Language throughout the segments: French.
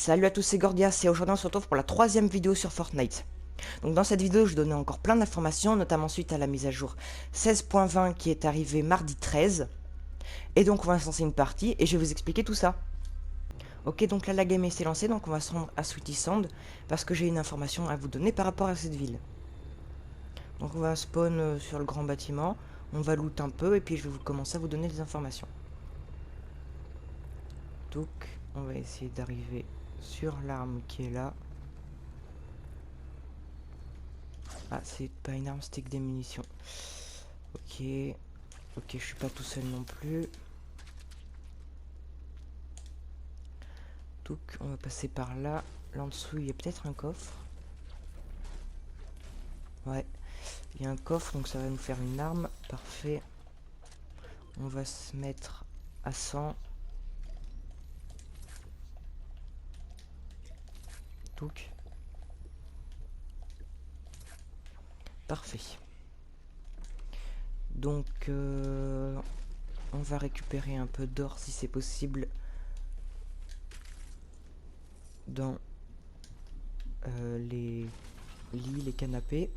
Salut à tous, c'est Gordias et aujourd'hui on se retrouve pour la troisième vidéo sur Fortnite. Donc dans cette vidéo je donnais encore plein d'informations, notamment suite à la mise à jour 16.20 qui est arrivée mardi 13. Et donc on va lancer une partie et je vais vous expliquer tout ça. Ok, donc là la game s'est lancée, donc on va se rendre à Sweetie Sound parce que j'ai une information à vous donner par rapport à cette ville. Donc on va spawn sur le grand bâtiment, on va loot un peu et puis je vais commencer à vous donner des informations. Donc on va essayer d'arriver sur l'arme qui est là. Ah, c'est pas une arme, c'était que des munitions. Ok. Ok, je suis pas tout seul non plus. Donc, on va passer par là. Là en dessous, il y a peut-être un coffre. Ouais, il y a un coffre, donc ça va nous faire une arme. Parfait. On va se mettre à 100. Donc, parfait. Donc, on va récupérer un peu d'or si c'est possible dans les lits, les canapés.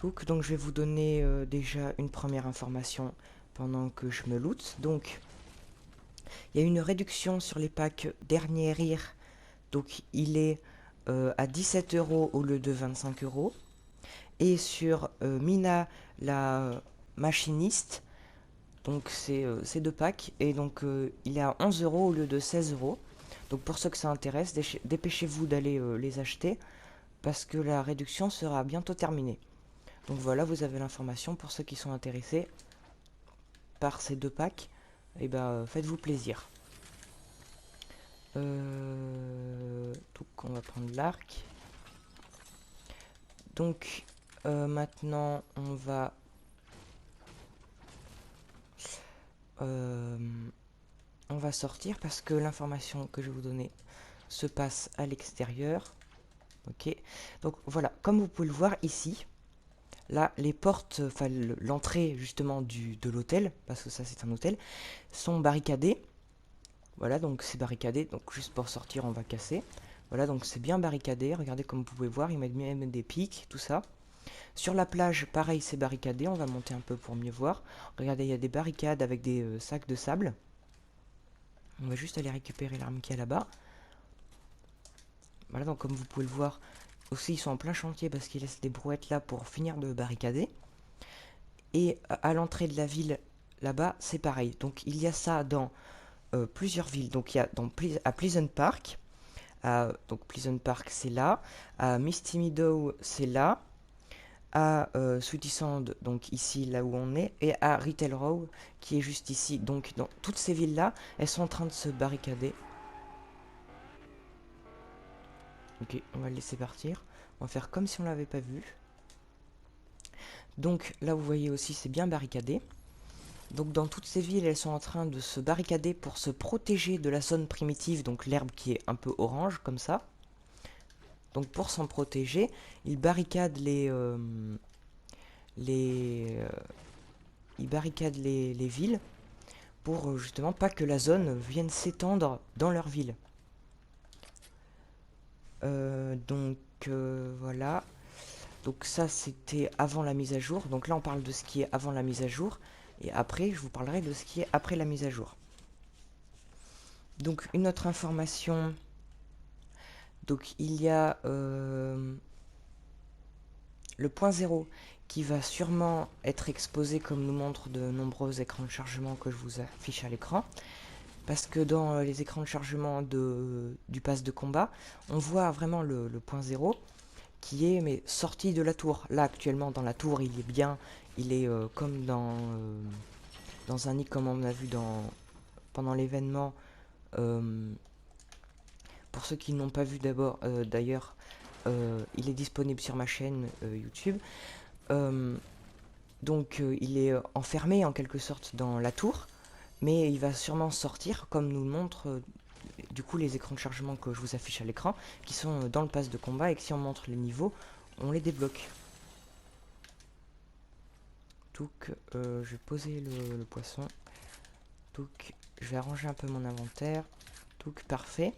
Donc je vais vous donner déjà une première information pendant que je me loot. Donc il y a une réduction sur les packs Dernier Rire. Donc il est à 17 € au lieu de 25 €. Et sur Mina la machiniste, donc c'est ces deux packs. Et donc il est à 11 € au lieu de 16 €. Donc pour ceux que ça intéresse, dépêchez-vous d'aller les acheter parce que la réduction sera bientôt terminée. Donc voilà, vous avez l'information pour ceux qui sont intéressés par ces deux packs. Et ben faites-vous plaisir. Donc on va prendre l'arc. Donc maintenant on va sortir parce que l'information que je vais vous donner se passe à l'extérieur. Ok, donc voilà, comme vous pouvez le voir ici, là les portes, enfin l'entrée justement de l'hôtel, parce que ça c'est un hôtel, sont barricadées. Voilà, donc c'est barricadé, donc juste pour sortir on va casser. Voilà, donc c'est bien barricadé, regardez comme vous pouvez voir, ils mettent même des pics, tout ça. Sur la plage, pareil, c'est barricadé, on va monter un peu pour mieux voir. Regardez, il y a des barricades avec des sacs de sable. On va juste aller récupérer l'arme qui est là-bas. Voilà, donc comme vous pouvez le voir, aussi ils sont en plein chantier parce qu'ils laissent des brouettes là pour finir de barricader. Et à l'entrée de la ville, là-bas, c'est pareil. Donc il y a ça dans plusieurs villes. Donc il y a à Pleasant Park. Donc Pleasant Park, c'est là. À Misty Meadow, c'est là. À Sweetie Sound, donc ici, là où on est. Et à Retail Row, qui est juste ici. Donc dans toutes ces villes-là, elles sont en train de se barricader. Ok, on va le laisser partir. On va faire comme si on l'avait pas vu. Donc là, vous voyez aussi, c'est bien barricadé. Donc dans toutes ces villes, elles sont en train de se barricader pour se protéger de la zone primitive, donc l'herbe qui est un peu orange, comme ça. Donc pour s'en protéger, ils barricadent les villes pour justement pas que la zone vienne s'étendre dans leur ville. Voilà. Donc ça c'était avant la mise à jour. Donc là on parle de ce qui est avant la mise à jour. Et après je vous parlerai de ce qui est après la mise à jour. Donc une autre information. Donc il y a le point 0 qui va sûrement être exposé comme nous montrent de nombreux écrans de chargement que je vous affiche à l'écran. Parce que dans les écrans de chargement du pass de combat, on voit vraiment le point 0 qui est sorti de la tour. Là actuellement dans la tour il est bien, il est comme dans un nid comme on a vu pendant l'événement. Pour ceux qui n'ont pas vu d'ailleurs, il est disponible sur ma chaîne YouTube. Donc il est enfermé en quelque sorte dans la tour, mais il va sûrement sortir comme nous le montrent du coup les écrans de chargement que je vous affiche à l'écran, qui sont dans le pass de combat et que si on montre les niveaux, on les débloque. Donc je vais poser le poisson. Donc, je vais arranger un peu mon inventaire. Donc, parfait.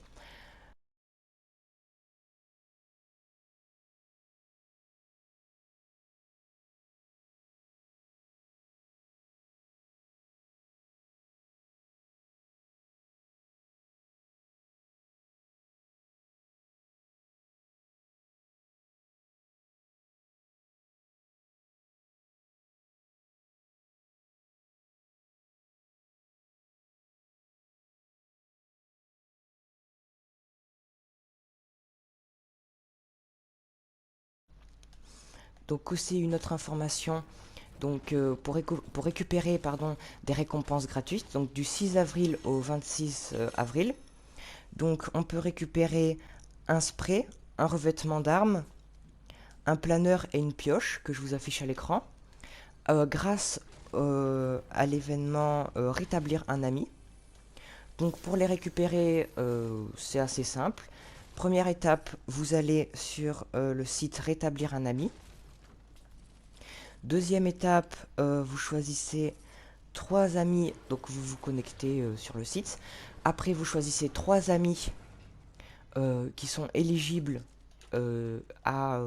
Donc, aussi une autre information. Donc, pour récupérer des récompenses gratuites, donc du 6 avril au 26 avril, donc on peut récupérer un spray, un revêtement d'armes, un planeur et une pioche que je vous affiche à l'écran, grâce à l'événement Rétablir un ami. Donc pour les récupérer, c'est assez simple. Première étape, vous allez sur le site Rétablir un ami. Deuxième étape, vous choisissez 3 amis, donc vous vous connectez sur le site. Après, vous choisissez 3 amis qui sont éligibles à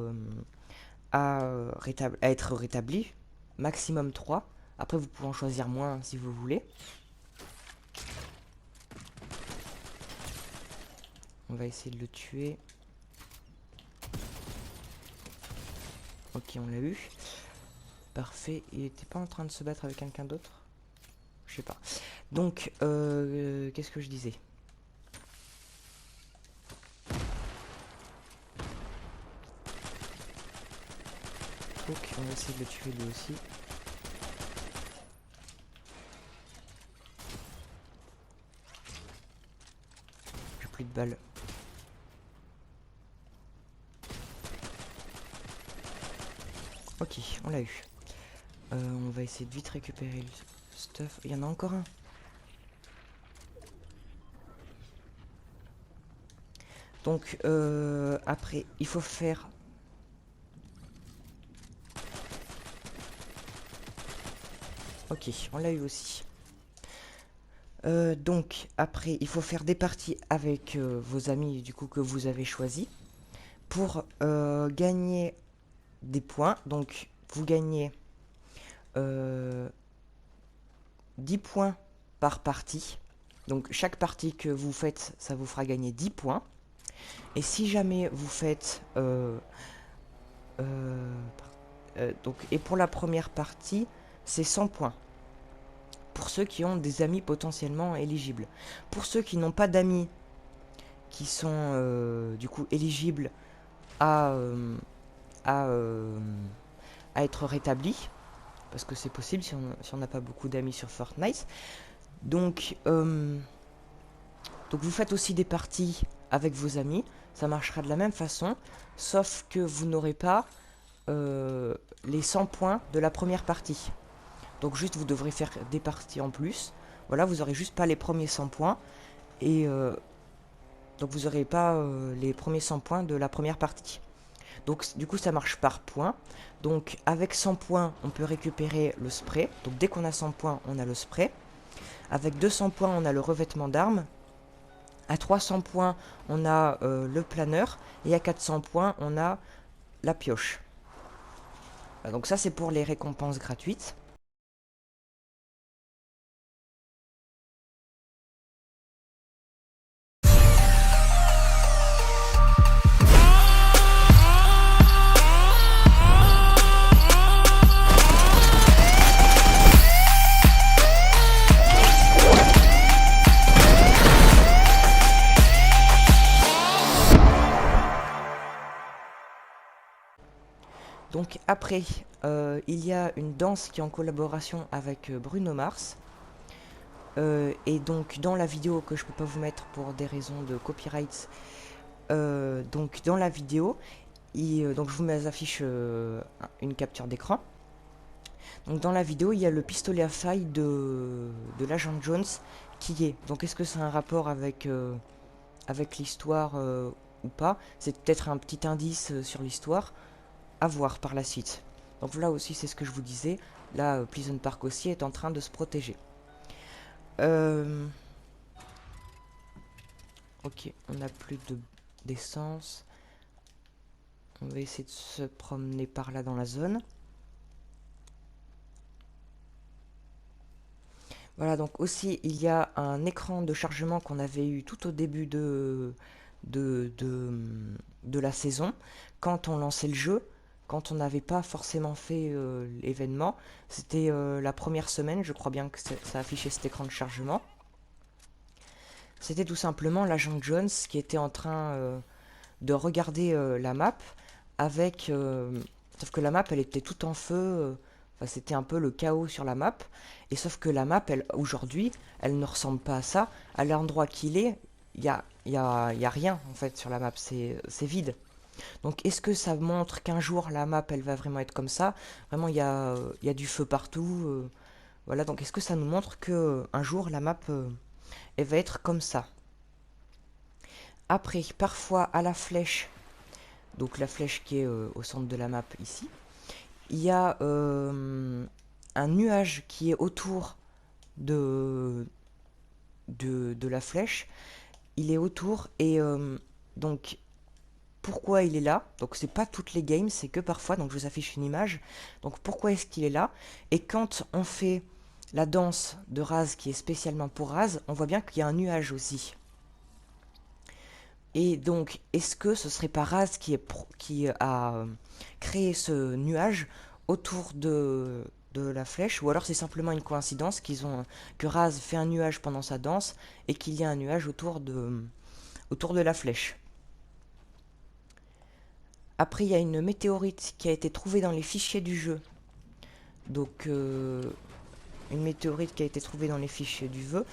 être rétablis, maximum 3. Après, vous pouvez en choisir moins si vous voulez. On va essayer de le tuer. Ok, on l'a eu. Parfait. Il était pas en train de se battre avec quelqu'un d'autre? Je sais pas. Donc, qu'est-ce que je disais? Donc, on va essayer de le tuer lui aussi. J'ai plus de balles. Ok, on l'a eu. On va essayer de vite récupérer le stuff. Il y en a encore un. Donc, après, il faut faire... Ok, on l'a eu aussi. Donc, après, il faut faire des parties avec vos amis, du coup, que vous avez choisis, pour gagner des points. Donc, vous gagnez 10 points par partie. Donc, chaque partie que vous faites, ça vous fera gagner 10 points. Et si jamais vous faites... donc, et pour la première partie, c'est 100 points. Pour ceux qui ont des amis potentiellement éligibles. Pour ceux qui n'ont pas d'amis qui sont du coup éligibles à, à, euh, à être rétablis, parce que c'est possible si on n'a pas beaucoup d'amis sur Fortnite. Donc vous faites aussi des parties avec vos amis, ça marchera de la même façon, sauf que vous n'aurez pas les 100 points de la première partie. Donc juste vous devrez faire des parties en plus. Voilà, vous aurez juste pas les premiers 100 points. Et donc vous n'aurez pas les premiers 100 points de la première partie. Donc du coup ça marche par points. Donc avec 100 points on peut récupérer le spray. Donc dès qu'on a 100 points on a le spray. Avec 200 points on a le revêtement d'armes. À 300 points on a le planeur. Et à 400 points on a la pioche. Voilà, donc ça c'est pour les récompenses gratuites. Donc après, il y a une danse qui est en collaboration avec Bruno Mars. Et donc dans la vidéo que je peux pas vous mettre pour des raisons de copyright, donc dans la vidéo, donc je vous mets affiche une capture d'écran. Donc dans la vidéo, il y a le pistolet à faille de l'agent Jones qui est. Donc est-ce que c'est un rapport avec, avec l'histoire ou pas? C'est peut-être un petit indice sur l'histoire. À voir par la suite. Donc là aussi c'est ce que je vous disais, là Pleasant Park aussi est en train de se protéger. Euh, Ok, on n'a plus d'essence. On va essayer de se promener par là dans la zone. Voilà, donc aussi il y a un écran de chargement qu'on avait eu tout au début de, de, de la saison. Quand on lançait le jeu, quand on n'avait pas forcément fait l'événement, c'était la première semaine, je crois bien que ça affichait cet écran de chargement. C'était tout simplement l'agent Jones qui était en train de regarder la map avec... sauf que la map, elle était tout en feu. Enfin, c'était un peu le chaos sur la map. Et sauf que la map, aujourd'hui, elle ne ressemble pas à ça. À l'endroit qu'il est, il y a rien, en fait, sur la map. C'est vide. Donc, est-ce que ça montre qu'un jour, la map, elle va vraiment être comme ça? Vraiment, il y a du feu partout. Voilà, donc est-ce que ça nous montre que un jour, la map, elle va être comme ça? Après, parfois, à la flèche, donc la flèche qui est au centre de la map ici, il y a un nuage qui est autour de, de la flèche. Il est autour et donc pourquoi il est là? Donc c'est pas toutes les games, c'est que parfois, donc je vous affiche une image. Donc pourquoi est-ce qu'il est là? Et quand on fait la danse de Raz qui est spécialement pour Raz, on voit bien qu'il y a un nuage aussi. Et donc, est-ce que ce serait pas Raz qui a créé ce nuage autour de la flèche, ou alors c'est simplement une coïncidence que Raz fait un nuage pendant sa danse et qu'il y a un nuage autour de la flèche. Après, il y a une météorite qui a été trouvée dans les fichiers du jeu. Donc, une météorite qui a été trouvée dans les fichiers du jeu,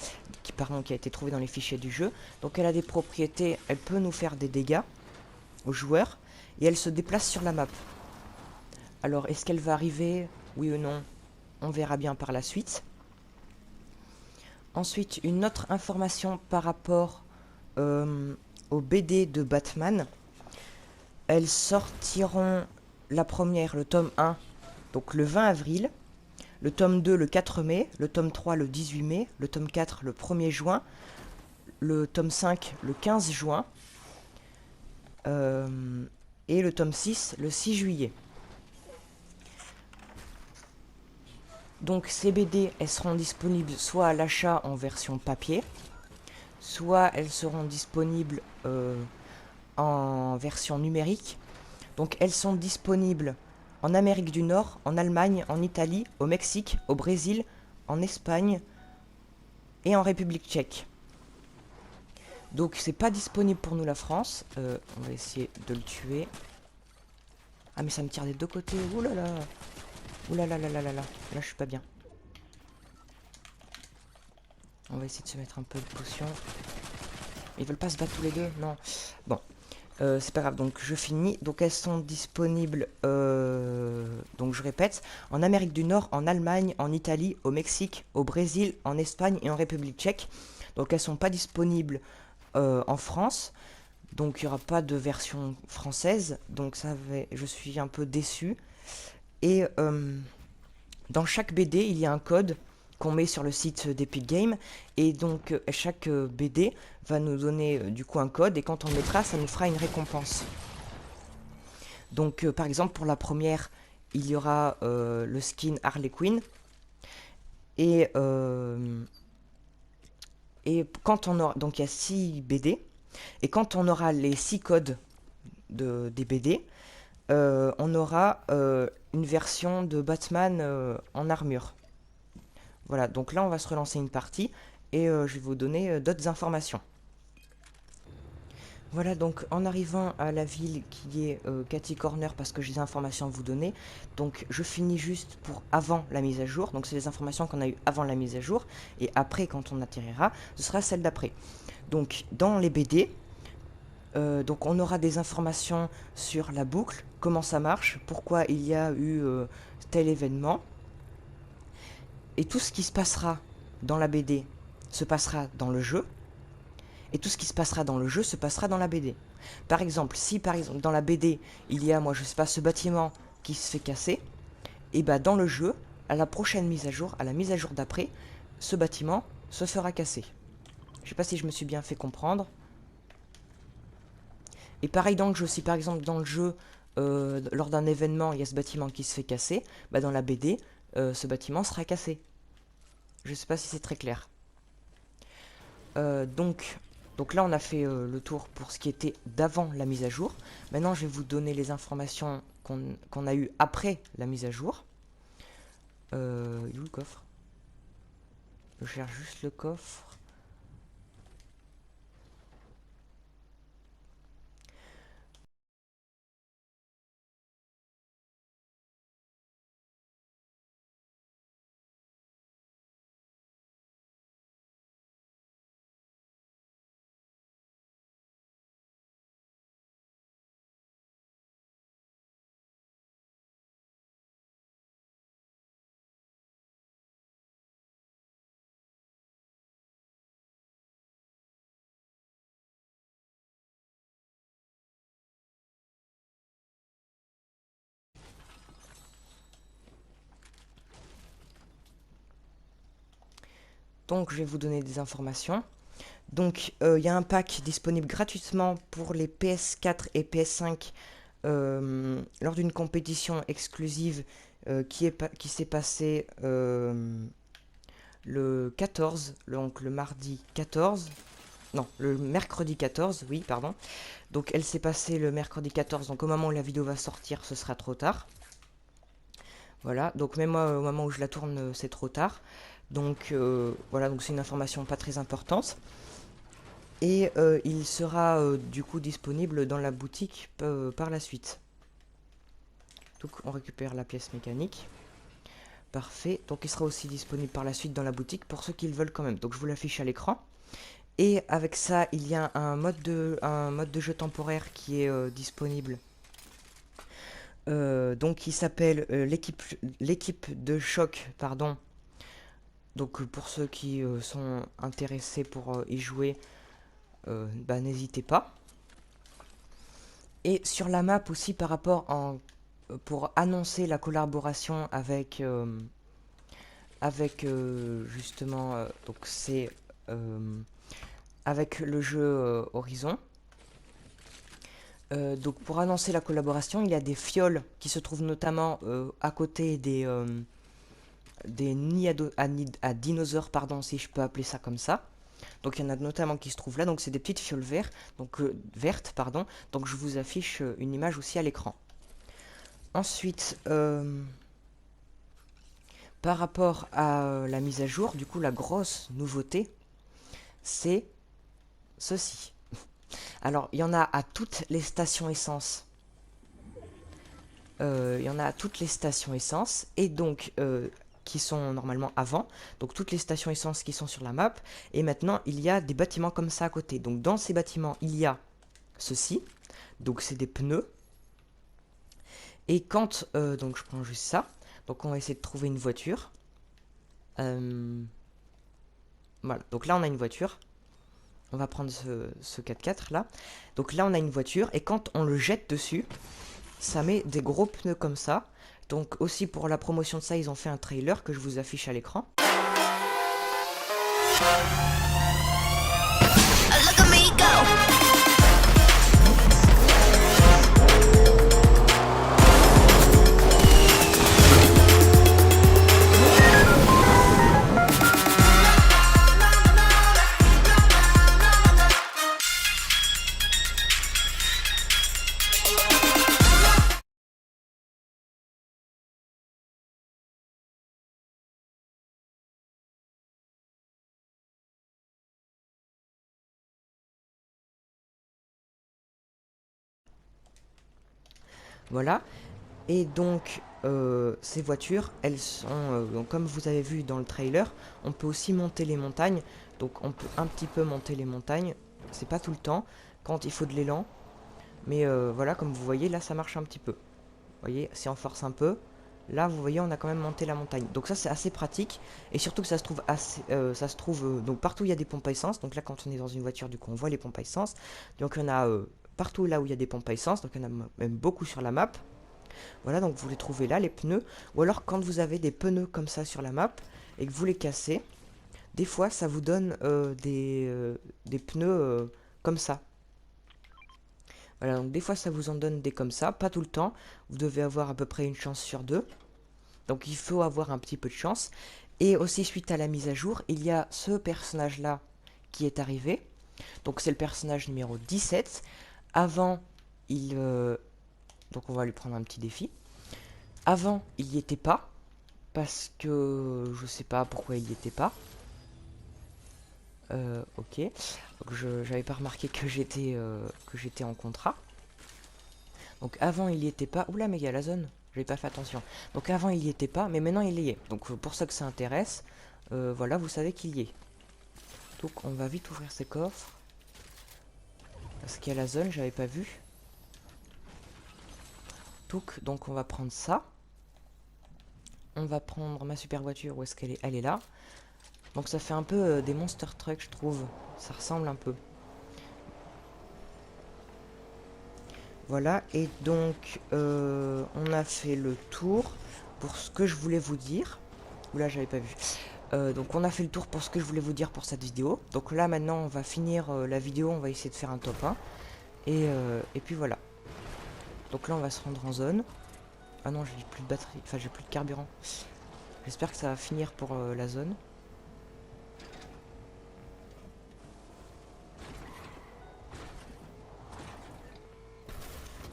qui a été trouvée dans les fichiers du jeu. Donc, elle a des propriétés, elle peut nous faire des dégâts aux joueurs et elle se déplace sur la map. Alors, est-ce qu'elle va arriver? Oui ou non? On verra bien par la suite. Ensuite, une autre information par rapport aux BD de Batman. Elles sortiront la première, le tome 1, donc le 20 avril, le tome 2 le 4 mai, le tome 3 le 18 mai, le tome 4 le 1er juin, le tome 5 le 15 juin, et le tome 6 le 6 juillet. Donc ces BD, elles seront disponibles soit à l'achat en version papier, soit elles seront disponibles en version numérique. Donc elles sont disponibles en Amérique du Nord, en Allemagne, en Italie, au Mexique, au Brésil, en Espagne et en République tchèque. Donc c'est pas disponible pour nous la France. On va essayer de le tuer. Ah mais ça me tire des deux côtés. Ouh là là. Ouh là là là là là là. Là je suis pas bien. On va essayer de se mettre un peu de potion. Ils veulent pas se battre tous les deux? Non. Bon. C'est pas grave, donc je finis. Donc elles sont disponibles, donc je répète, en Amérique du Nord, en Allemagne, en Italie, au Mexique, au Brésil, en Espagne et en République tchèque. Donc elles sont pas disponibles en France. Donc il n'y aura pas de version française. Donc je suis un peu déçu. Et dans chaque BD, il y a un code qu'on met sur le site d'Epic Games. Et donc chaque BD va nous donner du coup un code. Et quand on le mettra, ça nous fera une récompense. Donc par exemple pour la première, il y aura le skin Harley Quinn. Et quand on aura... Donc il y a 6 BD. Et quand on aura les 6 codes des BD, on aura une version de Batman en armure. Voilà, donc là on va se relancer une partie et je vais vous donner d'autres informations. Voilà, donc en arrivant à la ville qui est Cathy Corner, parce que j'ai des informations à vous donner, donc je finis juste pour avant la mise à jour, donc c'est les informations qu'on a eues avant la mise à jour, et après quand on atterrira, ce sera celle d'après. Donc dans les BD, donc on aura des informations sur la boucle, comment ça marche, pourquoi il y a eu tel événement. Et tout ce qui se passera dans la BD se passera dans le jeu. Et tout ce qui se passera dans le jeu se passera dans la BD. Par exemple, si par exemple dans la BD, il y a, moi je sais pas, ce bâtiment qui se fait casser, et bah dans le jeu, à la prochaine mise à jour, à la mise à jour d'après, ce bâtiment se fera casser. Je sais pas si je me suis bien fait comprendre. Et pareil dans le jeu, si par exemple dans le jeu, lors d'un événement, il y a ce bâtiment qui se fait casser, bah dans la BD, ce bâtiment sera cassé. Je sais pas si c'est très clair. Donc là, on a fait le tour pour ce qui était d'avant la mise à jour. Maintenant, je vais vous donner les informations qu'on a eues après la mise à jour. Il est où le coffre? Je cherche juste le coffre. Donc, je vais vous donner des informations. Donc, il y a un pack disponible gratuitement pour les PS4 et PS5 lors d'une compétition exclusive qui s'est passée le 14, donc le mardi 14. Non, le mercredi 14, oui, pardon. Donc, elle s'est passée le mercredi 14, donc au moment où la vidéo va sortir, ce sera trop tard. Voilà, donc même moi, au moment où je la tourne, c'est trop tard. Donc, voilà, donc c'est une information pas très importante. Et il sera du coup disponible dans la boutique par la suite. Donc on récupère la pièce mécanique. Parfait. Donc il sera aussi disponible par la suite dans la boutique pour ceux qui le veulent quand même. Donc je vous l'affiche à l'écran. Et avec ça, il y a un mode de jeu temporaire qui est disponible. Donc il s'appelle l'équipe de choc, pardon. Donc pour ceux qui sont intéressés pour y jouer, bah, n'hésitez pas. Et sur la map aussi par rapport pour annoncer la collaboration avec justement donc c'est avec le jeu Horizon. Donc pour annoncer la collaboration, il y a des fioles qui se trouvent notamment à côté des nids à dinosaures, pardon, si je peux appeler ça comme ça. Donc il y en a notamment qui se trouvent là, donc c'est des petites fioles vertes, pardon. Donc je vous affiche une image aussi à l'écran. Ensuite, par rapport à la mise à jour, du coup la grosse nouveauté, c'est ceci. Alors il y en a à toutes les stations essence. Il y en a à toutes les stations essence, et donc qui sont normalement avant, donc toutes les stations essence qui sont sur la map, et maintenant il y a des bâtiments comme ça à côté. Donc dans ces bâtiments, il y a ceci, donc c'est des pneus, et quand, donc je prends juste ça, donc on va essayer de trouver une voiture. Voilà, donc là on a une voiture, on va prendre ce 4x4 là, donc là on a une voiture, et quand on le jette dessus, ça met des gros pneus comme ça. Donc aussi pour la promotion de ça, ils ont fait un trailer que je vous affiche à l'écran. Voilà. Et donc, ces voitures, elles sont, donc comme vous avez vu dans le trailer, on peut aussi monter les montagnes. Donc on peut un petit peu monter les montagnes. C'est pas tout le temps, quand il faut de l'élan. Mais voilà, comme vous voyez, là ça marche un petit peu. Vous voyez, si on force un peu, là vous voyez, on a quand même monté la montagne. Donc ça c'est assez pratique. Et surtout que ça se trouve donc partout où il y a des pompes à essence. Donc là quand on est dans une voiture, du coup on voit les pompes à essence. Donc il y en a partout là où il y a des pompes à essence. Donc il y en a même beaucoup sur la map. Voilà, donc vous les trouvez là, les pneus. Ou alors quand vous avez des pneus comme ça sur la map et que vous les cassez, des fois ça vous donne des pneus comme ça. Voilà, donc des fois ça vous en donne des comme ça, pas tout le temps. Vous devez avoir à peu près une chance sur deux. Donc il faut avoir un petit peu de chance. Et aussi suite à la mise à jour, il y a ce personnage-là qui est arrivé. Donc c'est le personnage numéro 17. Avant, donc on va lui prendre un petit défi. Avant, il n'y était pas. Parce que je sais pas pourquoi il n'y était pas. Ok. Donc j'avais pas remarqué que j'étais en contrat. Donc avant il y était pas. Oula mais il y a la zone. J'avais pas fait attention. Donc avant il y était pas, mais maintenant il y est. Donc pour ça que ça intéresse, voilà, vous savez qu'il y est. Donc on va vite ouvrir ces coffres. Parce qu'il y a la zone, j'avais pas vu. Donc on va prendre ça. On va prendre ma super voiture. Où est-ce qu'elle est? Elle est là. Donc ça fait un peu des monster trucks, je trouve. Ça ressemble un peu. Voilà, et donc on a fait le tour pour ce que je voulais vous dire. Oula, j'avais pas vu. Donc on a fait le tour pour ce que je voulais vous dire pour cette vidéo. Donc là maintenant on va finir la vidéo, on va essayer de faire un top 1. Et puis voilà. Donc là on va se rendre en zone. Ah non, j'ai plus de batterie, enfin j'ai plus de carburant. J'espère que ça va finir pour la zone.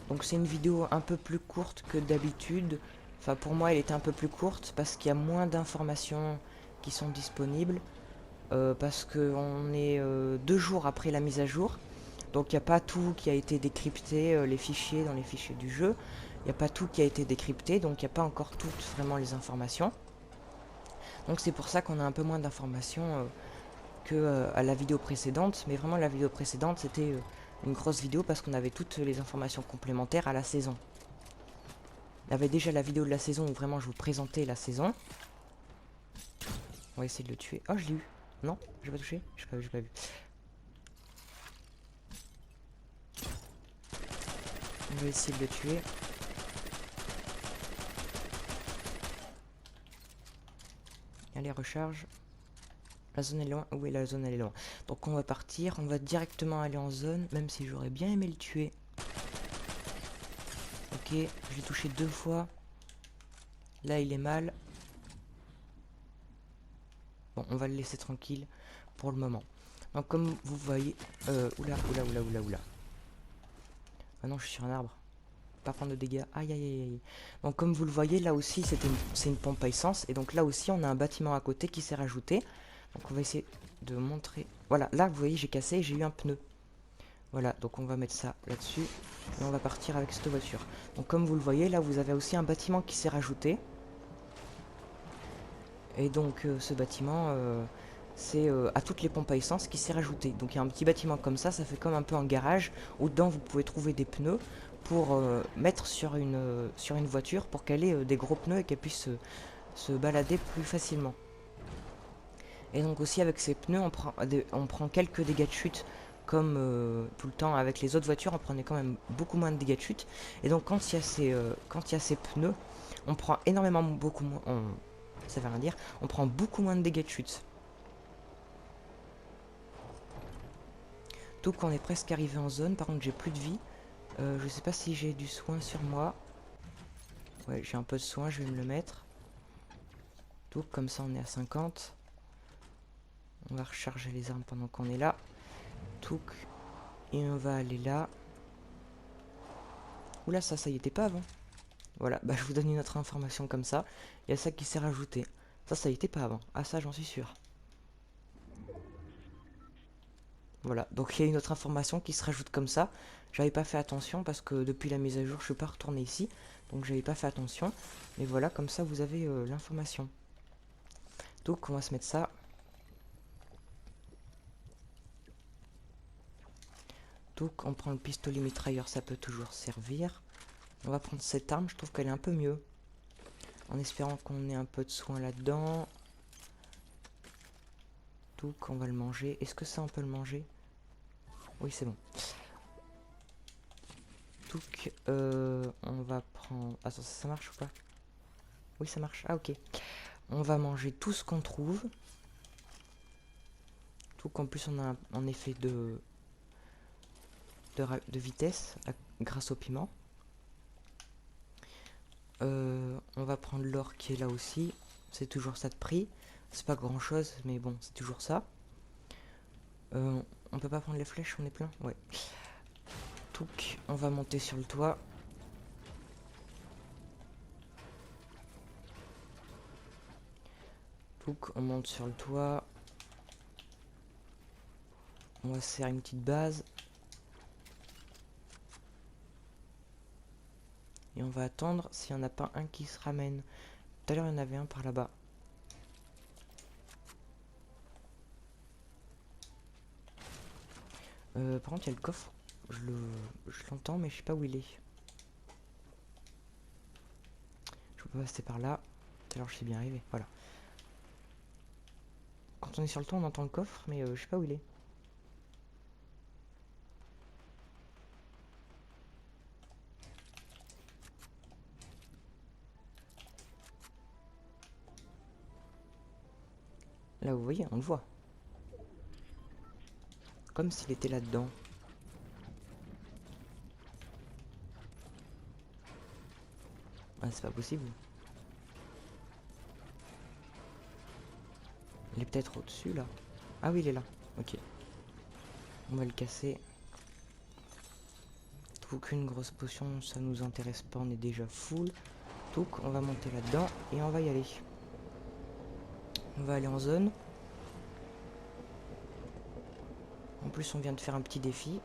Donc c'est une vidéo un peu plus courte que d'habitude. Enfin pour moi elle était un peu plus courte parce qu'il y a moins d'informations qui sont disponibles. Parce qu'on est 2 jours après la mise à jour. Donc il n'y a pas tout qui a été décrypté, les fichiers dans les fichiers du jeu. Il n'y a pas tout qui a été décrypté, donc il n'y a pas encore toutes vraiment les informations. Donc c'est pour ça qu'on a un peu moins d'informations que à la vidéo précédente. Mais vraiment la vidéo précédente c'était une grosse vidéo parce qu'on avait toutes les informations complémentaires à la saison. Il y avait déjà la vidéo de la saison où vraiment je vous présentais la saison. On va essayer de le tuer. Oh je l'ai eu. Non, j'ai pas touché. J'ai pas vu. On va essayer de le tuer. Allez, recharge. La zone est loin. Oui, la zone elle est loin. Donc on va partir. On va directement aller en zone. Même si j'aurais bien aimé le tuer. Ok, je l'ai touché 2 fois. Là, il est mal. Bon, on va le laisser tranquille pour le moment. Donc comme vous voyez... oula. Ah non, je suis sur un arbre. Pas prendre de dégâts. Aïe, aïe, aïe, aïe. Donc comme vous le voyez, là aussi, c'est une pompe à essence. Et donc là aussi, on a un bâtiment à côté qui s'est rajouté. Donc on va essayer de montrer... Voilà, là, vous voyez, j'ai cassé et j'ai eu un pneu. Voilà, donc on va mettre ça là-dessus. Et on va partir avec cette voiture. Donc comme vous le voyez, là, vous avez aussi un bâtiment qui s'est rajouté. Et donc ce bâtiment, c'est à toutes les pompes à essence qui s'est rajouté. Donc il y a un petit bâtiment comme ça fait comme un peu un garage, où dedans vous pouvez trouver des pneus pour mettre sur une voiture pour qu'elle ait des gros pneus et qu'elle puisse se balader plus facilement. Et donc aussi avec ces pneus on prend quelques dégâts de chute comme tout le temps avec les autres voitures, on prenait quand même beaucoup moins de dégâts de chute. Et donc quand il y a ces pneus, on prend énormément beaucoup moins, ça veut rien dire, on prend beaucoup moins de dégâts de chute. Donc on est presque arrivé en zone, par contre j'ai plus de vie. Je sais pas si j'ai du soin sur moi. Ouais, j'ai un peu de soin, je vais me le mettre. Donc comme ça on est à 50. On va recharger les armes pendant qu'on est là. Touk. Et on va aller là. Oula, ça y était pas avant. Voilà, bah je vous donne une autre information comme ça. Il y a ça qui s'est rajouté. Ça y était pas avant. Ah ça j'en suis sûr. Voilà, donc il y a une autre information qui se rajoute comme ça. J'avais pas fait attention parce que depuis la mise à jour je suis pas retourné ici. Donc j'avais pas fait attention. Mais voilà, comme ça vous avez l'information. Donc on va se mettre ça. Donc on prend le pistolet mitrailleur, ça peut toujours servir. On va prendre cette arme, je trouve qu'elle est un peu mieux. En espérant qu'on ait un peu de soin là-dedans. Donc on va le manger. Est-ce que ça on peut le manger? Oui c'est bon. Donc on va prendre... Ah ça marche ou pas? Oui ça marche. Ah ok. On va manger tout ce qu'on trouve. Tout qu'en plus on a un effet de vitesse grâce au piment. On va prendre l'or qui est là aussi. C'est toujours ça de prix. C'est pas grand chose, mais bon, c'est toujours ça. On peut pas prendre les flèches, on est plein. Ouais. Touc, on va monter sur le toit. Touc, on monte sur le toit. On va se faire une petite base. Et on va attendre s'il n'y en a pas un qui se ramène. Tout à l'heure, il y en avait un par là-bas. Par contre, il y a le coffre. Je l'entends, mais je sais pas où il est. Je peux pas passer par là. Tout à l'heure, je suis bien arrivé. Voilà. Quand on est sur le toit, on entend le coffre, mais je sais pas où il est. Là, vous voyez, on le voit. Comme s'il était là-dedans. Ah, c'est pas possible. Il est peut-être au-dessus, là. Ah oui, il est là. Ok. On va le casser. Aucune grosse potion, ça nous intéresse pas, on est déjà full. Donc, on va monter là-dedans et on va y aller. On va aller en zone. En plus, on vient de faire un petit défi.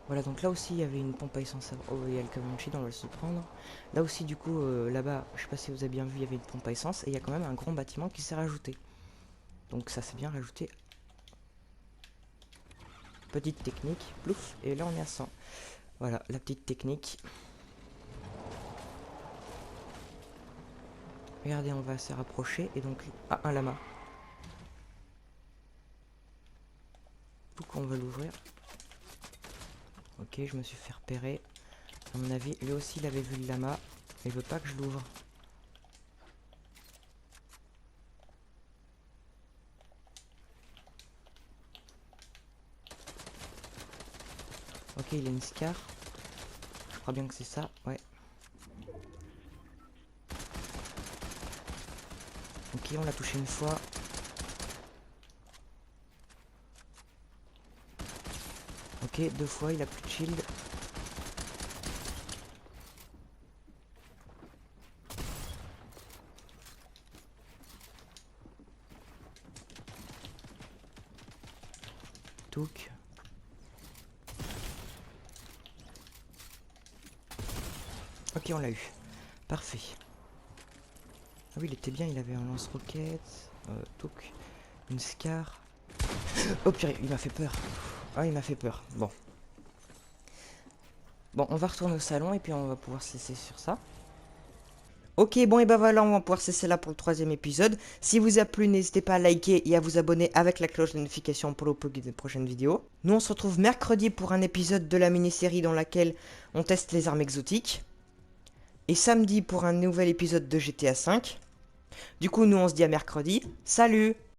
Voilà, donc là aussi, il y avait une pompe à essence. Oh, il y a le Comanche, on va se prendre. Là aussi, du coup, là-bas, je sais pas si vous avez bien vu, il y avait une pompe à essence. Et il y a quand même un grand bâtiment qui s'est rajouté. Donc ça s'est bien rajouté. Petite technique, plouf, et là on est à 100. Voilà, la petite technique. Regardez, on va se rapprocher, et donc... Ah, un lama. Donc on va l'ouvrir. Ok, je me suis fait repérer. À mon avis, lui aussi, il avait vu le lama. Il veut pas que je l'ouvre. Ok, il a une scar. Je crois bien que c'est ça, ouais. Ok, on l'a touché une fois. Ok, deux fois, il a plus de shield. Touk. Ok, on l'a eu. Parfait. Ah oui, il était bien, il avait un lance-roquette. Touk. Une scar. Oh purée, il m'a fait peur. Ah, il m'a fait peur. Bon. Bon, on va retourner au salon et puis on va pouvoir se laisser sur ça. Ok, bon et ben voilà, on va pouvoir cesser là pour le 3e épisode. Si vous a plu, n'hésitez pas à liker et à vous abonner avec la cloche de notification pour le des prochaines vidéos. Nous, on se retrouve mercredi pour un épisode de la mini-série dans laquelle on teste les armes exotiques. Et samedi pour un nouvel épisode de GTA V. Du coup, nous, on se dit à mercredi. Salut!